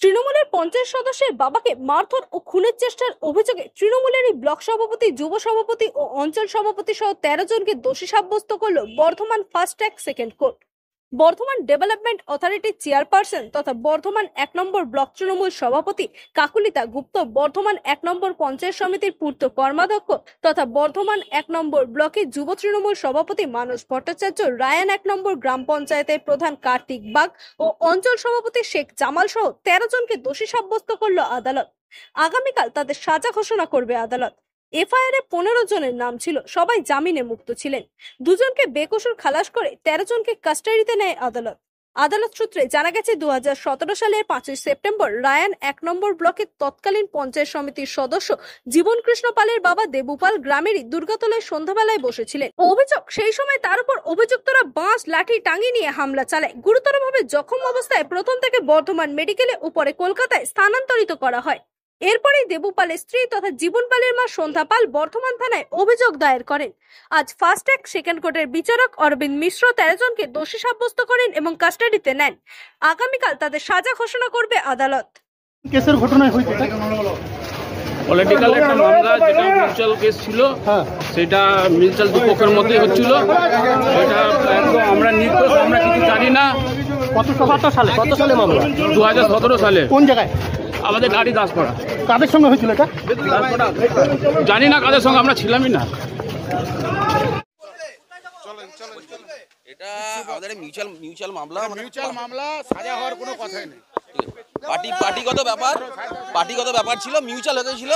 তৃণমূলের 50 সদস্যের বাবাকে মারধর ও খুনের চেষ্টার অভিযোগে তৃণমূলেরই ব্লক সভাপতি, যুব সভাপতি ও অঞ্চল সভাপতি সহ 13 জনকে দোষী সাব্যস্ত করল Bardhaman fast track second court. Bardhaman development অথরিটির চেয়ারপারসন তথা বর্ধমান 1 নম্বর ব্লক তৃণমূল সভাপতি কাকুলিতা গুপ্ত, বর্ধমান 1 নম্বর পঞ্চায়েত সমিতির পূর্ত কর্মাধ্যক্ষ তথা বর্ধমান 1 নম্বর ব্লকের যুব তৃণমূল সভাপতি মানস ভট্টাচার্য, রায়ান 1 নম্বর গ্রাম পঞ্চায়েতের প্রধান কার্তিক বাগ ও অঞ্চল সভাপতি শেখ জামাল সহ 13 জনকে দোষী সাব্যস্ত করল আদালত। আগামীকাল তাদের সাজা ঘোষণা করবে আদালত। এফআইআর এ 15 জনের নাম ছিল, সবাই জামিনে মুক্ত ছিলেন। দুজনকে বেকসুর খালাস করে 13 জনকে কাস্টাডিতে নেয় আদালত। আদালত সূত্রে জানা গেছে 2017 সালের 5 সেপ্টেম্বর রায়ান 1 নম্বর ব্লকের তৎকালীন পঞ্চায়েত সমিতির সদস্য জীবন কৃষ্ণ পালের বাবা দেবুপাল গ্রামেরই দুর্গাতলায় সন্ধ্যাবেলায় বসেছিলেন। অভিযোগ, সেই সময় তার উপর অভিযুক্তরা বাঁশ লাঠি টাঙিয়ে নিয়ে হামলা চালায়। গুরুতরভাবে জখম অবস্থায় প্রথম থেকে বর্ধমান মেডিকেলে ও পরে কলকাতায় স্থানান্তরিত করা হয়। এরপরেই দেবুপালের স্ত্রী তথা জীবন পালের মা সন্ধ্যা পাল বর্ধমান থানায় অভিযোগ দায়ের করেন। আজ ফাস্ট ট্র্যাক সেকেন্ড কোর্টের বিচারক অরবিন্দ মিশ্র 13 জনকে দোষী সাব্যস্ত করেন এবং কাস্টাডিতে নেন। আগামীকাল তাদের সাজা ঘোষণা করবে আদালত। কেসের ঘটনায় হয়েছে পলিটিক্যাল একটা মামলা, যেটা মিউচুয়াল কেস ছিল, সেটা মিউচুয়াল দুপক্ষের মধ্যে হচ্ছিল। এটা একদম আমরা নির্দোষ, আমরা কিছু জানি না। কত সালে মামলা? 2017 সালে। কোন জায়গায়? আমাদের গাড়ি দাসপাড়া। কাদের সঙ্গে হয়েছিল এটা? জানি না কাদের সঙ্গে, আমরা ছিলামই না। এটা আমাদের মিউচুয়াল মামলা, সাজা হওয়ার কোনো কথাই নেই। পার্টিগত ব্যাপার ছিল, মিউচুয়াল হয়ে গেছিল।